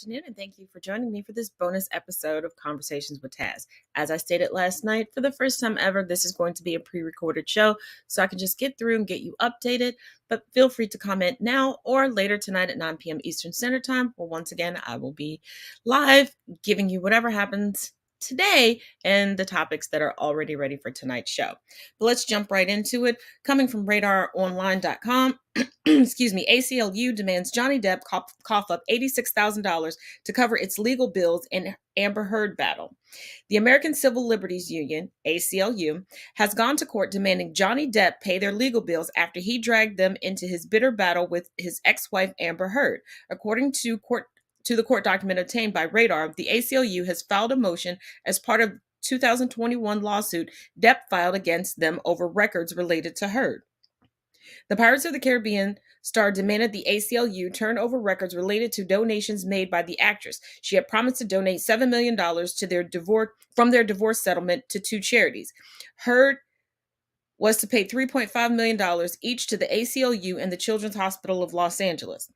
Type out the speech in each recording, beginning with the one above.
afternoon, and thank you for joining me for this bonus episode of Conversations with Taz. As I stated last night, for the first time ever, this is going to be a pre-recorded show, so I can just get through and get you updated, but feel free to comment now or later tonight at 9 p.m. Eastern Standard Time, where once again, I will be live giving you whatever happens today and the topics that are already ready for tonight's show. But let's jump right into it. Coming from radaronline.com, excuse me, ACLU demands Johnny Depp cough up $86,000 to cover its legal bills in Amber Heard battle. The American Civil Liberties Union, ACLU, has gone to court demanding Johnny Depp pay their legal bills after he dragged them into his bitter battle with his ex-wife Amber Heard. According to the court document obtained by Radar, the ACLU has filed a motion as part of 2021 lawsuit Depp filed against them over records related to Heard. The Pirates of the Caribbean star demanded the ACLU turn over records related to donations made by the actress. She had promised to donate $7 million from their divorce settlement to two charities. Heard was to pay $3.5 million each to the ACLU and the Children's Hospital of Los Angeles.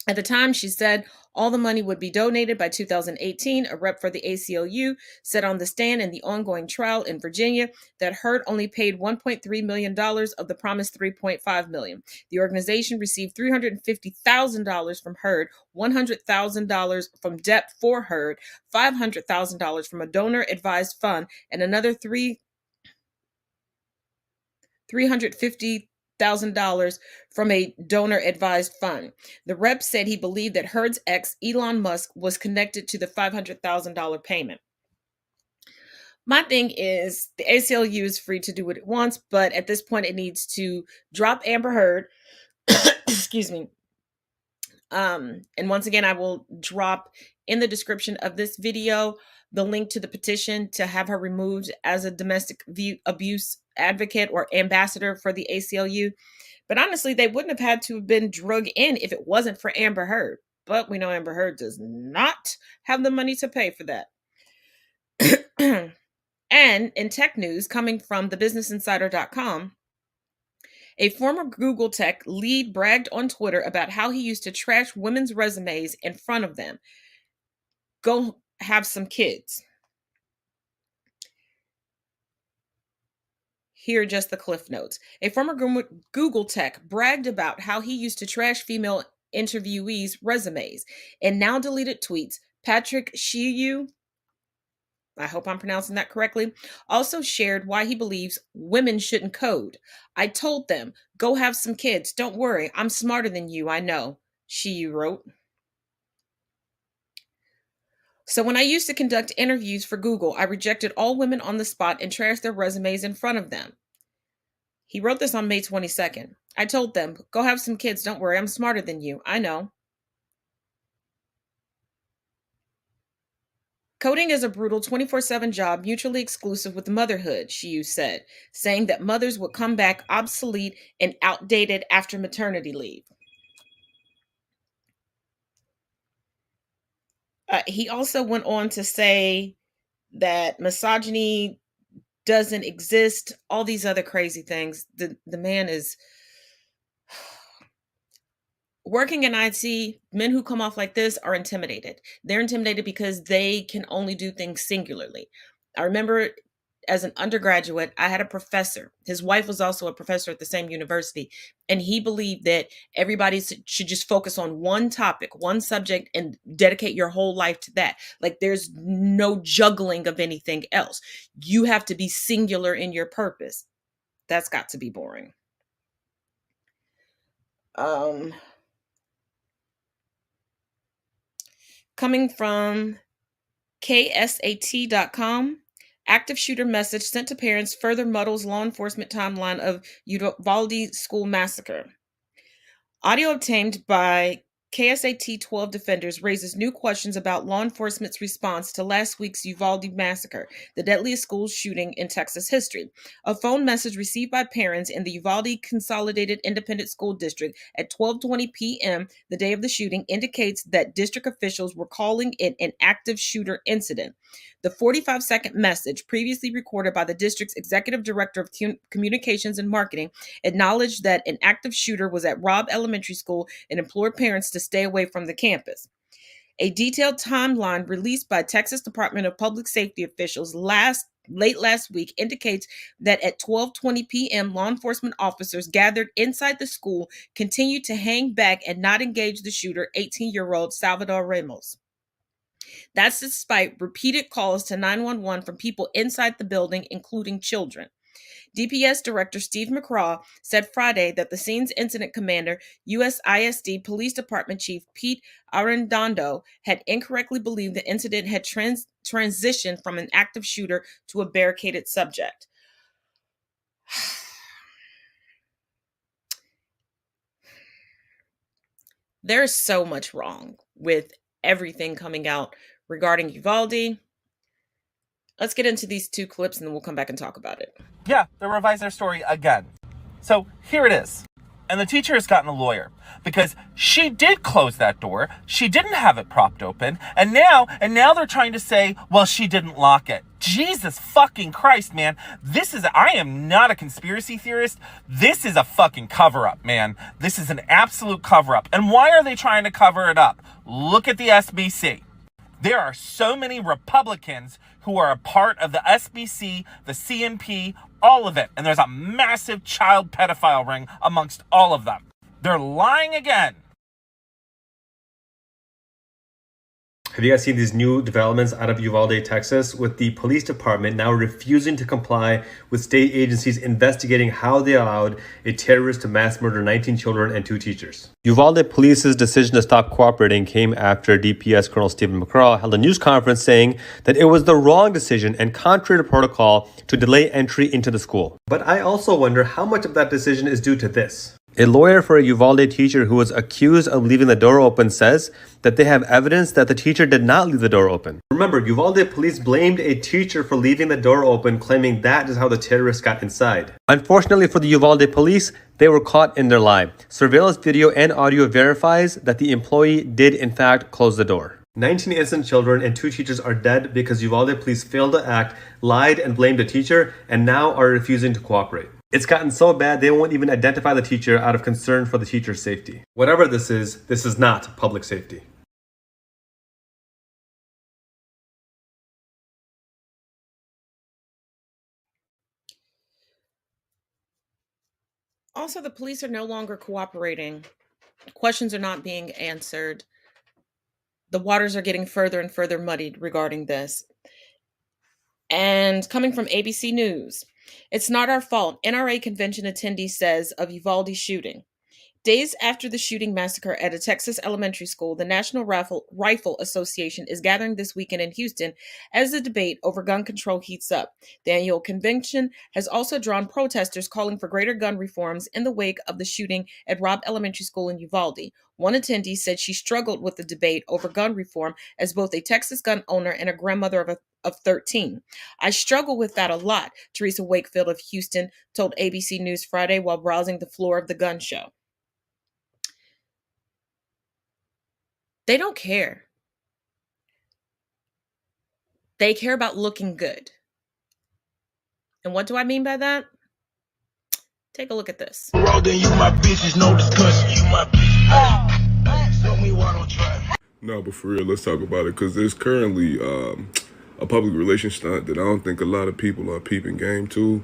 At the time, she said all the money would be donated by 2018. A rep for the ACLU said on the stand in the ongoing trial in Virginia that Heard only paid $1.3 million of the promised $3.5 million. The organization received $350,000 from Heard, $100,000 from Depp for Heard, $500,000 from a donor-advised fund, and another $350,000 from a donor-advised fund. The rep said he believed that Heard's ex, Elon Musk, was connected to the $500,000 payment. My thing is, the ACLU is free to do what it wants, but at this point, it needs to drop Amber Heard. Excuse me. And once again, I will drop in the description of this video the link to the petition to have her removed as a domestic abuse advocate or ambassador for the ACLU. But honestly, they wouldn't have had to have been drug in if it wasn't for Amber Heard. But we know Amber Heard does not have the money to pay for that. And in tech news, coming from thebusinessinsider.com, a former Google tech lead bragged on Twitter about how he used to trash women's resumes in front of them. Go have some kids. Here are just the cliff notes. A former Google tech bragged about how he used to trash female interviewees' resumes. In now deleted tweets, Patrick Shiyu, I hope I'm pronouncing that correctly, also shared why he believes women shouldn't code. I told them, go have some kids. Don't worry, I'm smarter than you, I know, Shiyu wrote. So when I used to conduct interviews for Google, I rejected all women on the spot and trashed their resumes in front of them. He wrote this on May 22nd. I told them, go have some kids. Don't worry, I'm smarter than you. I know. Coding is a brutal 24/7 job mutually exclusive with motherhood, Shiyu said, saying that mothers would come back obsolete and outdated after maternity leave. He also went on to say that misogyny doesn't exist, all these other crazy things. The man is working in IT. Men who come off like this are intimidated. They're intimidated because they can only do things singularly. I remember as an undergraduate, I had a professor. His wife was also a professor at the same university. And he believed that everybody should just focus on one topic, one subject, and dedicate your whole life to that. Like there's no juggling of anything else. You have to be singular in your purpose. That's got to be boring. Coming from KSAT.com, active shooter message sent to parents further muddles law enforcement timeline of Uvalde school massacre. Audio obtained by KSAT 12 defenders raises new questions about law enforcement's response to last week's Uvalde massacre, the deadliest school shooting in Texas history. A phone message received by parents in the Uvalde Consolidated Independent School District at 12:20 p.m. the day of the shooting indicates that district officials were calling it an active shooter incident. The 45-second message, previously recorded by the district's executive director of communications and marketing, acknowledged that an active shooter was at Robb Elementary School and implored parents to stay away from the campus. A detailed timeline released by Texas Department of Public Safety officials late last week indicates that at 12:20 p.m. law enforcement officers gathered inside the school continued to hang back and not engage the shooter, 18-year-old Salvador Ramos. That's despite repeated calls to 911 from people inside the building, including children. DPS Director Steve McCraw said Friday that the scene's incident commander, USISD Police Department Chief Pete Arredondo, had incorrectly believed the incident had transitioned from an active shooter to a barricaded subject. There's so much wrong with everything coming out regarding Uvalde. Let's get into these two clips and then we'll come back and talk about it. Yeah, they're revising their story again. So here it is. And the teacher has gotten a lawyer because she did close that door. She didn't have it propped open. And now they're trying to say, well, she didn't lock it. Jesus fucking Christ, man. I am not a conspiracy theorist. This is a fucking cover up, man. This is an absolute cover up. And why are they trying to cover it up? Look at the SBC. There are so many Republicans who are a part of the SBC, the CNP, all of it. And there's a massive child pedophile ring amongst all of them. They're lying again. Have you guys seen these new developments out of Uvalde, Texas, with the police department now refusing to comply with state agencies investigating how they allowed a terrorist to mass murder 19 children and 2 teachers? Uvalde Police's decision to stop cooperating came after DPS Colonel Stephen McCraw held a news conference saying that it was the wrong decision and contrary to protocol to delay entry into the school. But I also wonder how much of that decision is due to this. A lawyer for a Uvalde teacher who was accused of leaving the door open says that they have evidence that the teacher did not leave the door open. Remember, Uvalde police blamed a teacher for leaving the door open, claiming that is how the terrorists got inside. Unfortunately for the Uvalde police, they were caught in their lie. Surveillance video and audio verifies that the employee did in fact close the door. 19 innocent children and 2 teachers are dead because Uvalde police failed to act, lied and blamed the teacher, and now are refusing to cooperate. It's gotten so bad they won't even identify the teacher out of concern for the teacher's safety. Whatever this is not public safety. Also, the police are no longer cooperating. Questions are not being answered. The waters are getting further and further muddied regarding this. And coming from ABC News, it's not our fault, NRA Convention attendee says of Uvalde shooting. Days after the shooting massacre at a Texas elementary school, the National Rifle Association is gathering this weekend in Houston as the debate over gun control heats up. The annual convention has also drawn protesters calling for greater gun reforms in the wake of the shooting at Robb Elementary School in Uvalde. One attendee said she struggled with the debate over gun reform as both a Texas gun owner and a grandmother of 13. I struggle with that a lot, Teresa Wakefield of Houston told ABC News Friday while browsing the floor of the gun show. They don't care. They care about looking good. And what do I mean by that? Take a look at this. You my bitches, no discussion. You my bitch. Tell me why don't try. No, but for real, let's talk about it, because there's currently a public relations stunt that I don't think a lot of people are peeping game to,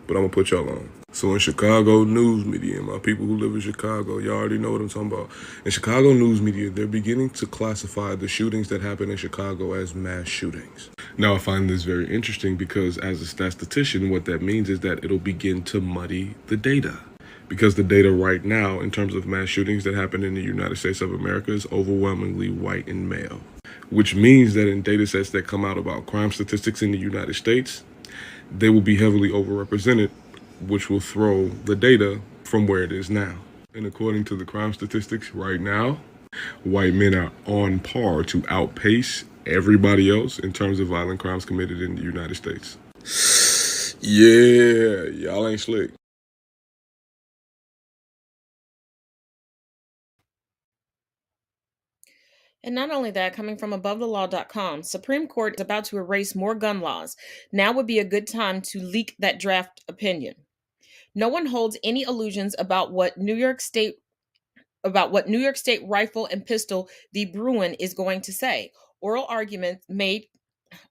but I'm gonna put y'all on. So in Chicago news media, and my people who live in Chicago, y'all already know what I'm talking about. In Chicago news media, they're beginning to classify the shootings that happen in Chicago as mass shootings. Now, I find this very interesting because as a statistician, what that means is that it'll begin to muddy the data. Because the data right now, in terms of mass shootings that happen in the United States of America, is overwhelmingly white and male. Which means that in data sets that come out about crime statistics in the United States, they will be heavily overrepresented, which will throw the data from where it is now. And according to the crime statistics right now, white men are on par to outpace everybody else in terms of violent crimes committed in the United States. Yeah, y'all ain't slick. And not only that, coming from AboveTheLaw.com, Supreme Court is about to erase more gun laws. Now would be a good time to leak that draft opinion. No one holds any illusions about what New York State about what New York State Rifle and Pistol v. Bruin is going to say. Oral argument made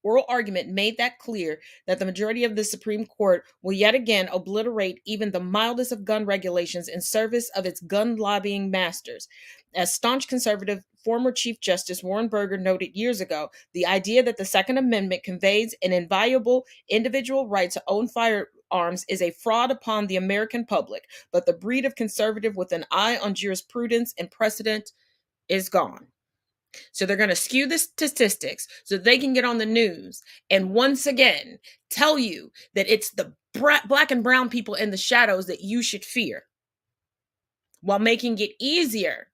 that clear that the majority of the Supreme Court will yet again obliterate even the mildest of gun regulations in service of its gun lobbying masters. As staunch conservative former Chief Justice Warren Burger noted years ago, the idea that the Second Amendment conveys an inviolable individual right to own firearms is a fraud upon the American public, but the breed of conservative with an eye on jurisprudence and precedent is gone. So they're going to skew the statistics so they can get on the news and once again tell you that it's the black and brown people in the shadows that you should fear, while making it easier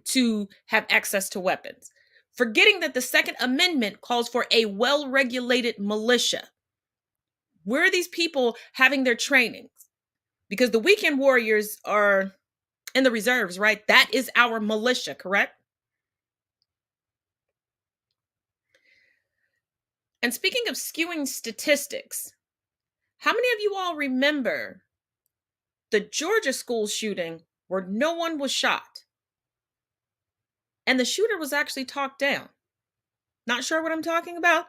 to have access to weapons, forgetting that the Second Amendment calls for a well-regulated militia. Where are these people having their trainings? Because the weekend warriors are in the reserves, right? That is our militia, correct? And speaking of skewing statistics, how many of you all remember the Georgia school shooting where no one was shot and the shooter was actually talked down? Not sure what I'm talking about?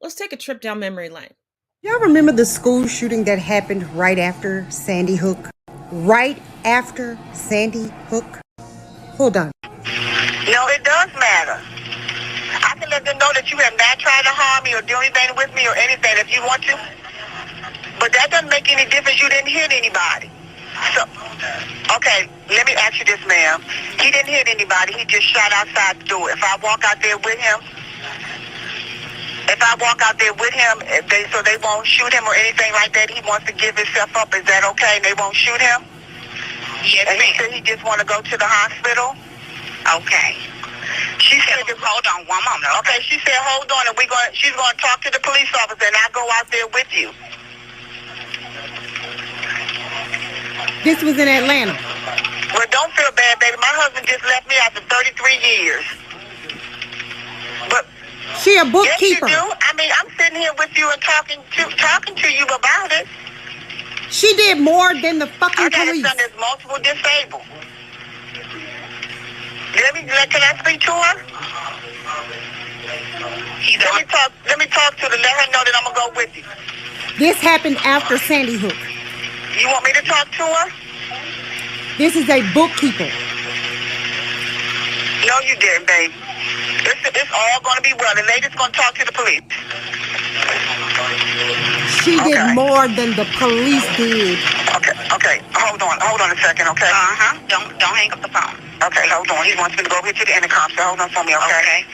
Let's take a trip down memory lane. Y'all remember the school shooting that happened right after Sandy Hook? Right after Sandy Hook? Hold on. No, it does matter. I can let them know that you have not tried to harm me or do anything with me or anything if you want to. But that doesn't make any difference. You didn't hit anybody. So, okay, let me ask you this, ma'am. He didn't hit anybody. He just shot outside the door. If I walk out there with him, so they won't shoot him or anything like that, he wants to give himself up, is that okay? They won't shoot him? Yes, and he said he just want to go to the hospital? Okay. She said, hold on one moment. Okay, she said, hold on, and she's going to talk to the police officer, and I'll go out there with you. This was in Atlanta. Well, don't feel bad, baby. My husband just left me after 33 years. But she a bookkeeper. Yes, you do. I mean, I'm sitting here with you and talking to you about it. She did more than the fucking I got police. a son that's multiple disabled. Can I speak to her? Let me talk to her. Let her know that I'm gonna go with you. This happened after Sandy Hook. You want me to talk to her? This is a bookkeeper. No, you didn't, babe. It's all going to be well. The lady's going to talk to the police. She did more than the police did. Okay. Hold on a second, okay? Don't hang up the phone. Okay, hold on. He wants me to go over here to the intercom, so hold on for me, okay?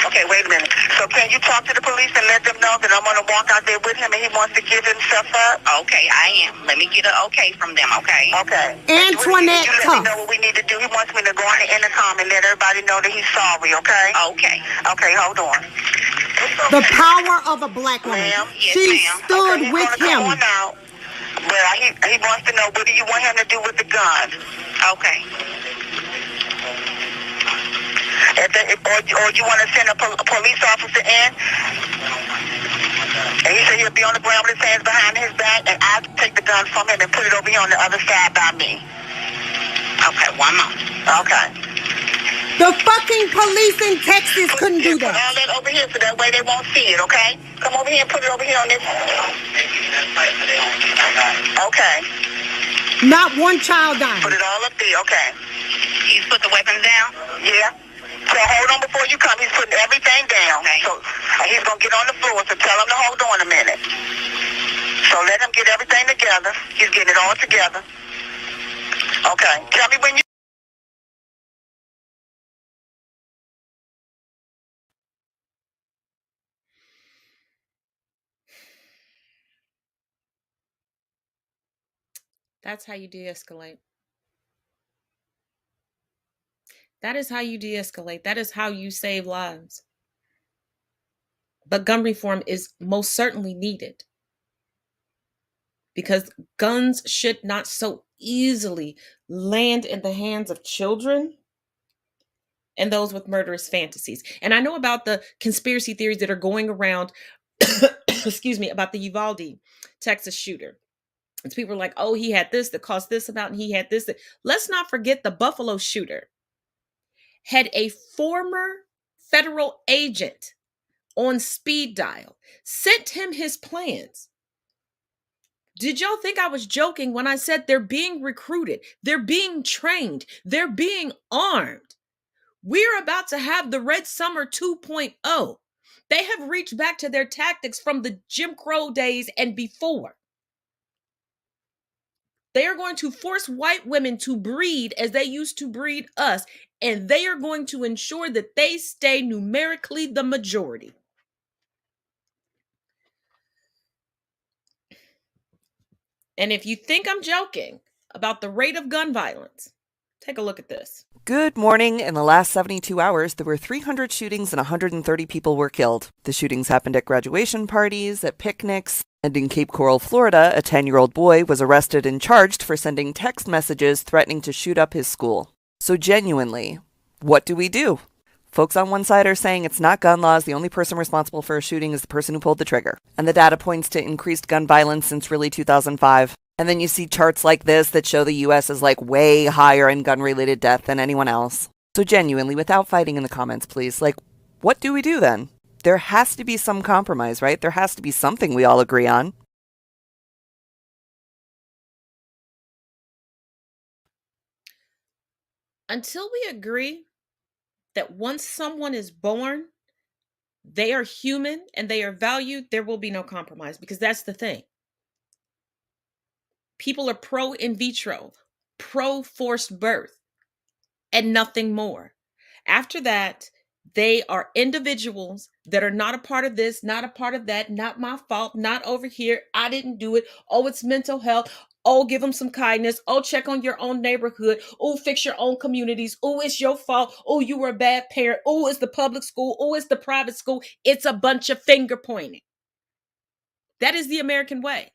Okay, wait a minute. So can you talk to the police and let them know that I'm going to walk out there with him and he wants to give himself up? Okay, I am. Let me get an okay from them, okay? Okay. Antoinette you let me know what we need to do. He wants me to go on the intercom and let everybody know that he's sorry, okay? Okay. Okay, hold on. The power of a black woman. Yes, she stood with him. Come on out. But he wants to know, what do you want him to do with the gun? Okay. Or you want to send a police officer in, and he said he'll be on the ground with his hands behind his back, and I'll take the gun from him and put it over here on the other side by me. Okay, one moment. Okay. The fucking police in Texas couldn't do that. Put all that over here so that way they won't see it, okay? Come over here and put it over here on this. Okay. Not one child died. Put it all up there, okay. He's put the weapons down? Yeah. So hold on before you come. He's putting everything down. Okay. So he's going to get on the floor, so tell him to hold on a minute. So let him get everything together. He's getting it all together. Okay. Tell me when you... That's how you de-escalate. That is how you de-escalate. That is how you save lives. But gun reform is most certainly needed, because guns should not so easily land in the hands of children and those with murderous fantasies. And I know about the conspiracy theories that are going around, excuse me, about the Uvalde Texas shooter. And people are like, oh, he had this that cost this amount, and he had this. Let's not forget the Buffalo shooter had a former federal agent on speed dial, sent him his plans. Did y'all think I was joking when I said they're being recruited, they're being trained, they're being armed? We're about to have the Red Summer 2.0. They have reached back to their tactics from the Jim Crow days and before. They are going to force white women to breed as they used to breed us, and they are going to ensure that they stay numerically the majority. And if you think I'm joking about the rate of gun violence, take a look at this. Good morning. In the last 72 hours, there were 300 shootings and 130 people were killed. The shootings happened at graduation parties, at picnics, and in Cape Coral, Florida, a 10-year-old boy was arrested and charged for sending text messages threatening to shoot up his school. So genuinely, what do we do? Folks on one side are saying it's not gun laws. The only person responsible for a shooting is the person who pulled the trigger. And the data points to increased gun violence since really 2005. And then you see charts like this that show the U.S. is like way higher in gun-related death than anyone else. So genuinely, without fighting in the comments, please, like, what do we do then? There has to be some compromise, right? There has to be something we all agree on. Until we agree that once someone is born, they are human and they are valued, there will be no compromise, because that's the thing. People are pro in vitro, pro forced birth, and nothing more. After that, they are individuals that are not a part of this, not a part of that, not my fault, not over here. I didn't do it. Oh, it's mental health. Oh, give them some kindness. Oh, check on your own neighborhood. Oh, fix your own communities. Oh, it's your fault. Oh, you were a bad parent. Oh, it's the public school. Oh, it's the private school. It's a bunch of finger pointing. That is the American way.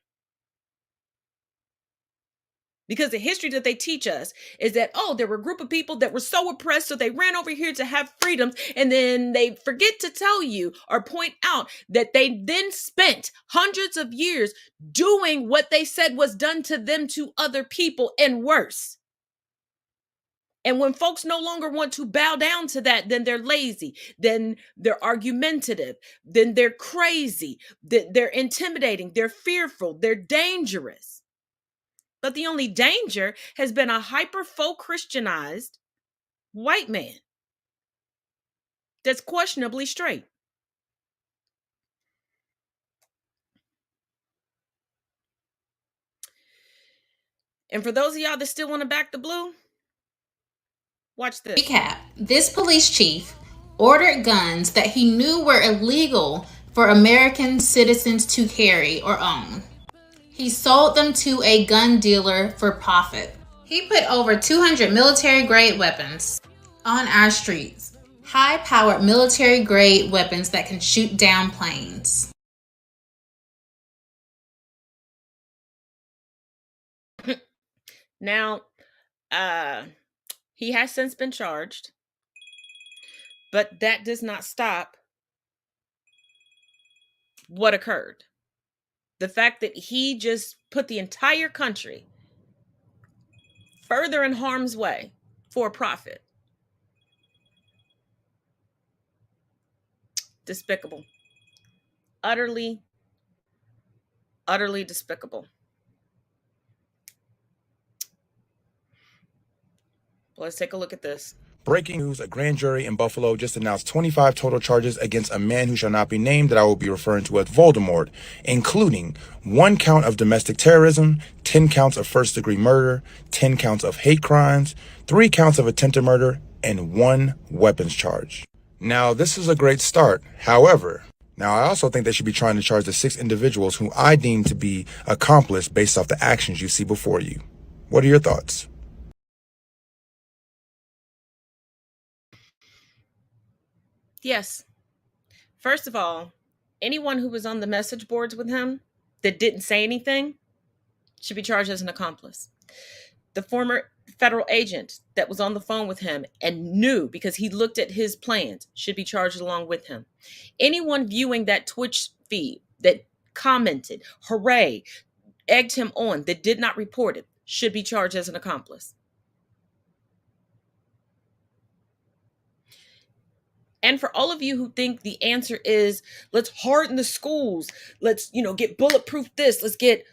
Because the history that they teach us is that, oh, there were a group of people that were so oppressed, so they ran over here to have freedoms. And then they forget to tell you or point out that they then spent hundreds of years doing what they said was done to them to other people and worse. And when folks no longer want to bow down to that, then they're lazy, then they're argumentative, then they're crazy, they're intimidating, they're fearful, they're dangerous. But the only danger has been a hyper-faux Christianized white man that's questionably straight. And for those of y'all that still want to back the blue, watch this. Recap. This police chief ordered guns that he knew were illegal for American citizens to carry or own. He sold them to a gun dealer for profit. He put over 200 military-grade weapons on our streets. High-powered military-grade weapons that can shoot down planes. Now, he has since been charged, but that does not stop what occurred. The fact that he just put the entire country further in harm's way for profit. Despicable. Utterly, utterly despicable. Let's take a look at this. Breaking news, a grand jury in Buffalo just announced 25 total charges against a man who shall not be named that I will be referring to as Voldemort, including 1 count of domestic terrorism, 10 counts of first-degree murder, 10 counts of hate crimes, 3 counts of attempted murder, and 1 weapons charge. Now, this is a great start. However, now I also think they should be trying to charge the 6 individuals who I deem to be accomplice based off the actions you see before you. What are your thoughts? Yes. First of all, anyone who was on the message boards with him that didn't say anything should be charged as an accomplice. The former federal agent that was on the phone with him and knew because he looked at his plans should be charged along with him. Anyone viewing that Twitch feed that commented, hooray, egged him on that did not report it should be charged as an accomplice. And for all of you who think the answer is, let's harden the schools, let's, get bulletproof this, let's get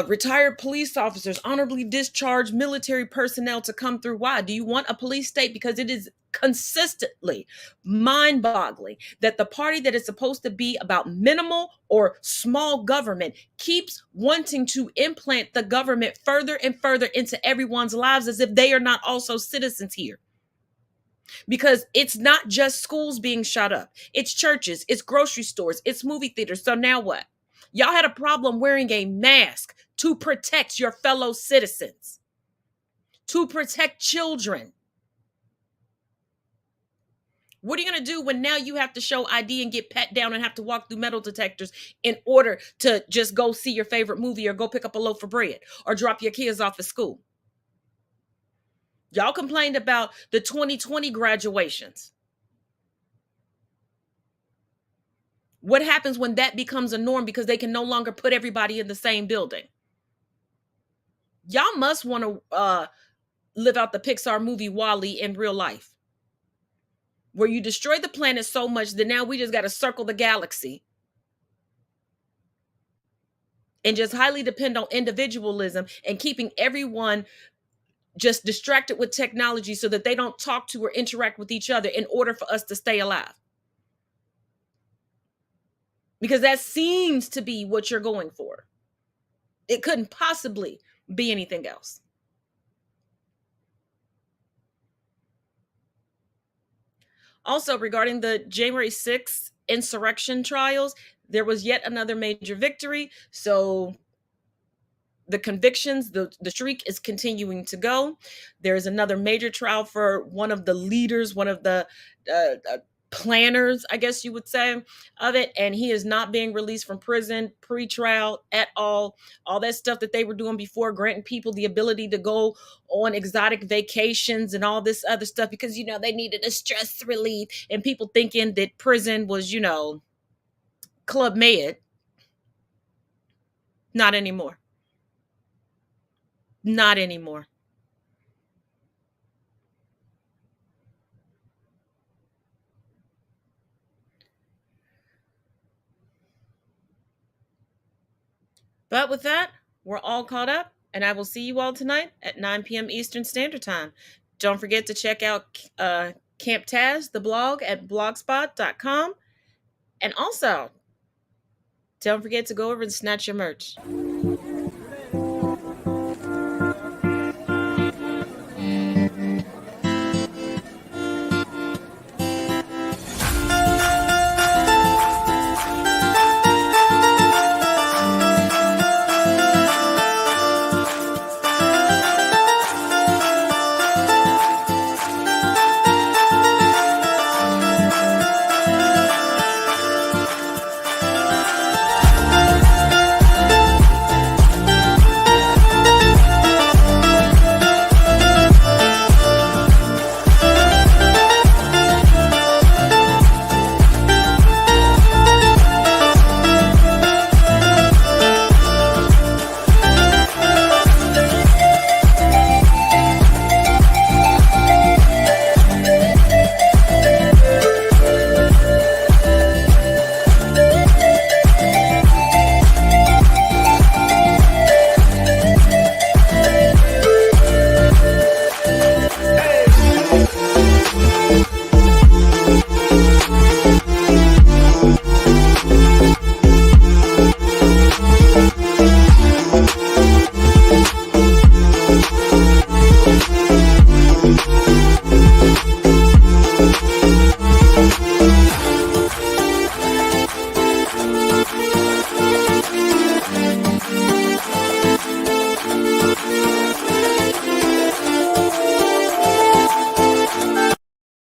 retired police officers, honorably discharged military personnel to come through. Why? Do you want a police state? Because it is consistently mind-boggling that the party that is supposed to be about minimal or small government keeps wanting to implant the government further and further into everyone's lives as if they are not also citizens here. Because it's not just schools being shot up. It's churches, it's grocery stores, it's movie theaters. So now what? Y'all had a problem wearing a mask to protect your fellow citizens, to protect children. What are you going to do when now you have to show ID and get pat down and have to walk through metal detectors in order to just go see your favorite movie or go pick up a loaf of bread or drop your kids off at school? Y'all complained about the 2020 graduations. What happens when that becomes a norm because they can no longer put everybody in the same building? Y'all must want to live out the Pixar movie WALL-E in real life, where you destroy the planet so much that now we just got to circle the galaxy and just highly depend on individualism and keeping everyone just distracted with technology so that they don't talk to or interact with each other in order for us to stay alive. Because that seems to be what you're going for. It couldn't possibly be anything else. Also, regarding the January 6th insurrection trials, there was yet another major victory. So the convictions, the streak is continuing to go. There is another major trial for one of the leaders, one of the planners, I guess you would say, of it. And he is not being released from prison, pre-trial at all. All that stuff that they were doing before, granting people the ability to go on exotic vacations and all this other stuff because, they needed a stress relief. And people thinking that prison was, Club Med. Not anymore. Not anymore. But with that, we're all caught up, and I will see you all tonight at 9 p.m. Eastern Standard Time. Don't forget to check out Camp Taz, the blog, at blogspot.com. And also, don't forget to go over and snatch your merch.